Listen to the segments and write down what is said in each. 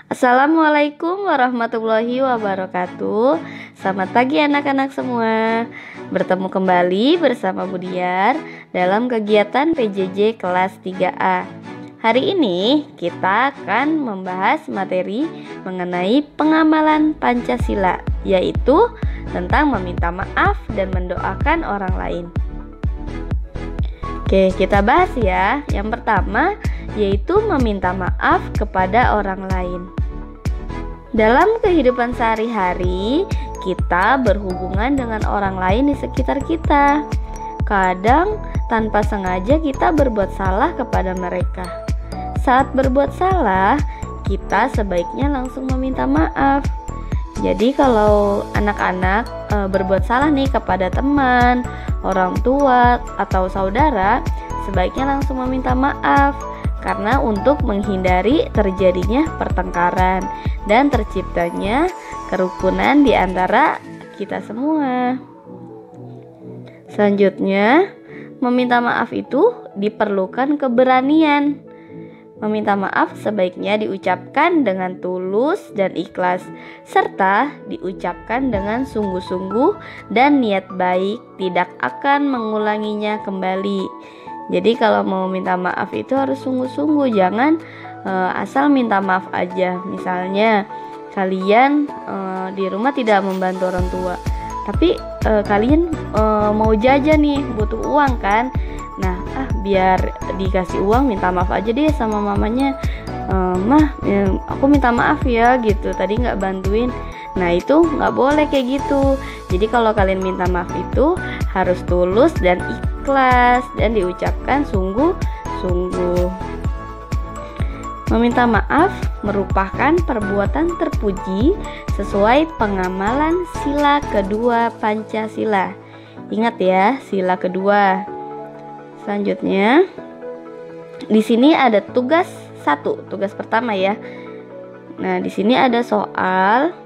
Assalamualaikum warahmatullahi wabarakatuh. Selamat pagi anak-anak semua. Bertemu kembali bersama Budiar dalam kegiatan PJJ kelas 3A. Hari ini kita akan membahas materi mengenai pengamalan Pancasila, yaitu tentang meminta maaf dan mendoakan orang lain. Oke, kita bahas ya. Yang pertama yaitu meminta maaf kepada orang lain. Dalam kehidupan sehari-hari, kita berhubungan dengan orang lain di sekitar kita. Kadang tanpa sengaja kita berbuat salah kepada mereka. Saat berbuat salah, kita sebaiknya langsung meminta maaf. Jadi kalau anak-anak berbuat salah nih kepada teman, orang tua, atau saudara, sebaiknya langsung meminta maaf. Karena untuk menghindari terjadinya pertengkaran dan terciptanya kerukunan di antara kita semua. Selanjutnya, meminta maaf itu diperlukan keberanian. Meminta maaf sebaiknya diucapkan dengan tulus dan ikhlas, serta diucapkan dengan sungguh-sungguh dan niat baik, tidak akan mengulanginya kembali. Jadi kalau mau minta maaf itu harus sungguh-sungguh, jangan asal minta maaf aja. Misalnya kalian di rumah tidak membantu orang tua, tapi kalian mau jajan nih, butuh uang kan. Nah, biar dikasih uang minta maaf aja deh sama mamanya. Mah, aku minta maaf ya gitu, tadi nggak bantuin. Nah, itu nggak boleh kayak gitu. Jadi kalau kalian minta maaf itu harus tulus dan ikhlas dan diucapkan sungguh-sungguh. Meminta maaf merupakan perbuatan terpuji sesuai pengamalan sila kedua Pancasila. Ingat ya, sila kedua. Selanjutnya, di sini ada tugas 1, tugas pertama ya. Nah, di sini ada soal.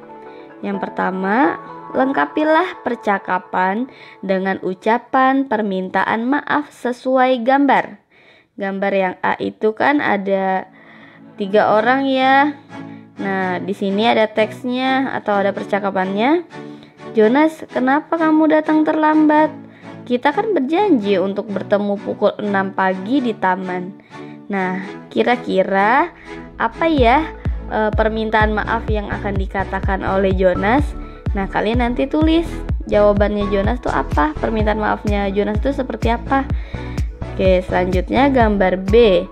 Yang pertama, lengkapilah percakapan dengan ucapan permintaan maaf sesuai gambar. Gambar yang A itu kan ada 3 orang ya. Nah, di sini ada teksnya atau ada percakapannya. Jonas, kenapa kamu datang terlambat? Kita kan berjanji untuk bertemu pukul 6 pagi di taman. Nah, kira-kira apa ya permintaan maaf yang akan dikatakan oleh Jonas? Nah, kalian nanti tulis jawabannya Jonas tuh apa, permintaan maafnya Jonas itu seperti apa. Oke, selanjutnya gambar B.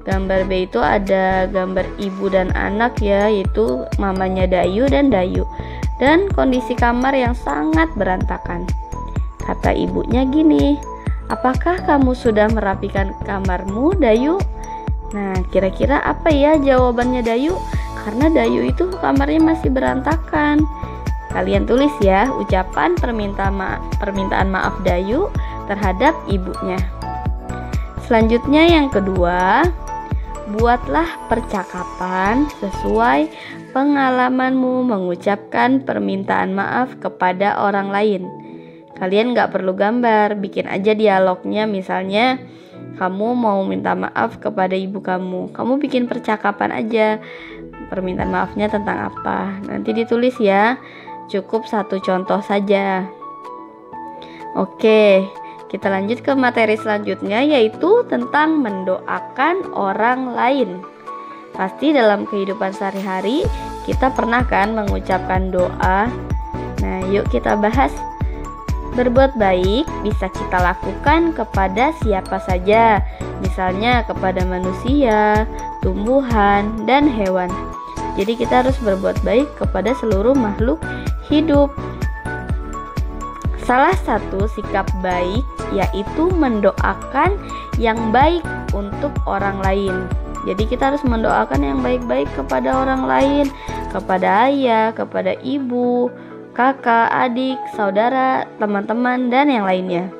Gambar B itu ada gambar ibu dan anak ya, yaitu mamanya Dayu dan Dayu. Dan kondisi kamar yang sangat berantakan. Kata ibunya gini, apakah kamu sudah merapikan kamarmu, Dayu? Nah, kira-kira apa ya jawabannya Dayu? Karena Dayu itu kamarnya masih berantakan. Kalian tulis ya ucapan permintaan maaf Dayu terhadap ibunya. Selanjutnya yang kedua, buatlah percakapan sesuai pengalamanmu mengucapkan permintaan maaf kepada orang lain. Kalian gak perlu gambar, bikin aja dialognya. Misalnya kamu mau minta maaf kepada ibu kamu, kamu bikin percakapan aja, permintaan maafnya tentang apa, nanti ditulis ya. Cukup 1 contoh saja. Oke, kita lanjut ke materi selanjutnya, yaitu tentang mendoakan orang lain. Pasti dalam kehidupan sehari-hari kita pernah kan mengucapkan doa. Nah, yuk kita bahas. Berbuat baik bisa kita lakukan kepada siapa saja, misalnya kepada manusia, tumbuhan, dan hewan. Jadi kita harus berbuat baik kepada seluruh makhluk hidup. Salah satu sikap baik yaitu mendoakan yang baik untuk orang lain. Jadi kita harus mendoakan yang baik-baik kepada orang lain, kepada ayah, kepada ibu, kakak, adik, saudara, teman-teman, dan yang lainnya.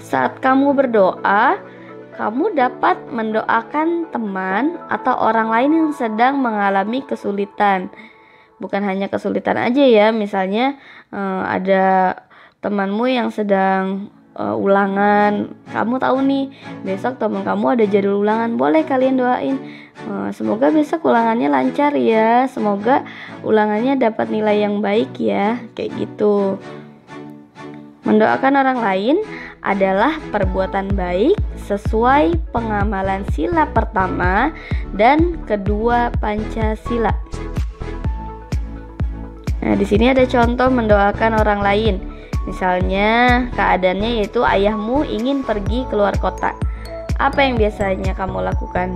Saat kamu berdoa, kamu dapat mendoakan teman atau orang lain yang sedang mengalami kesulitan. Bukan hanya kesulitan aja ya, misalnya ada temanmu yang sedang ulangan. Kamu tahu nih besok teman kamu ada jadwal ulangan, boleh kalian doain, semoga besok ulangannya lancar ya, semoga ulangannya dapat nilai yang baik ya, kayak gitu. Mendoakan orang lain adalah perbuatan baik sesuai pengamalan sila pertama dan kedua Pancasila. Nah, di sini ada contoh mendoakan orang lain. Misalnya, keadaannya yaitu ayahmu ingin pergi keluar kota. Apa yang biasanya kamu lakukan?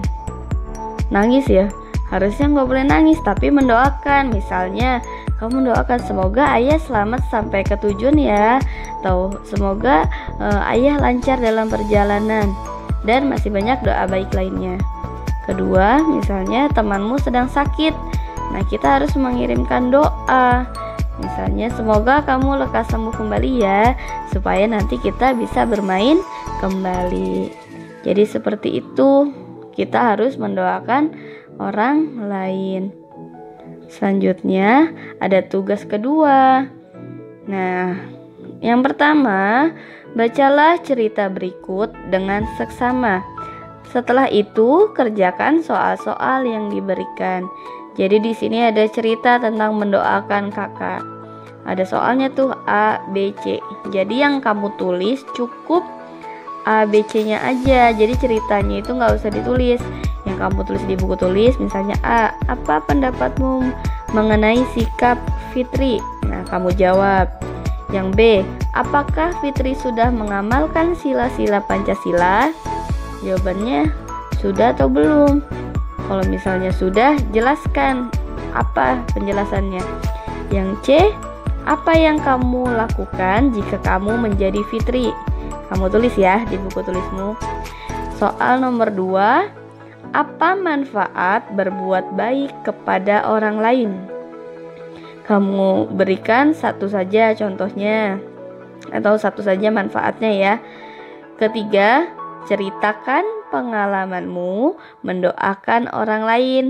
Nangis ya? Harusnya nggak boleh nangis, tapi mendoakan. Misalnya, kamu mendoakan semoga ayah selamat sampai ke tujuan ya, atau semoga ayah lancar dalam perjalanan, dan masih banyak doa baik lainnya. Kedua, misalnya temanmu sedang sakit. Nah, kita harus mengirimkan doa. Misalnya, semoga kamu lekas sembuh kembali ya, supaya nanti kita bisa bermain kembali. Jadi seperti itu, kita harus mendoakan orang lain. Selanjutnya, ada tugas kedua. Nah, yang pertama, bacalah cerita berikut dengan seksama. Setelah itu, kerjakan soal-soal yang diberikan. Jadi di sini ada cerita tentang mendoakan kakak. Ada soalnya tuh A, B, C. Jadi yang kamu tulis cukup A, B, C-nya aja. Jadi ceritanya itu nggak usah ditulis. Yang kamu tulis di buku tulis, misalnya A, apa pendapatmu mengenai sikap Fitri? Nah, kamu jawab. Yang B, apakah Fitri sudah mengamalkan sila-sila Pancasila? Jawabannya sudah atau belum? Kalau misalnya sudah, jelaskan apa penjelasannya. Yang C, apa yang kamu lakukan jika kamu menjadi Fitri? Kamu tulis ya di buku tulismu. Soal nomor 2, apa manfaat berbuat baik kepada orang lain? Kamu berikan satu saja contohnya, atau satu saja manfaatnya ya. Ketiga, ceritakan pengalamanmu mendoakan orang lain.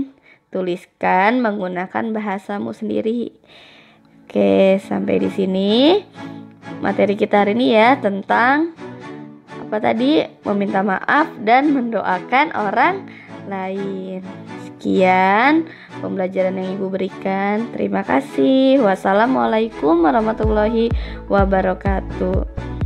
Tuliskan menggunakan bahasamu sendiri. Oke, sampai di sini materi kita hari ini ya, tentang apa tadi? Meminta maaf dan mendoakan orang lain. Sekian pembelajaran yang Ibu berikan. Terima kasih. Wassalamualaikum warahmatullahi wabarakatuh.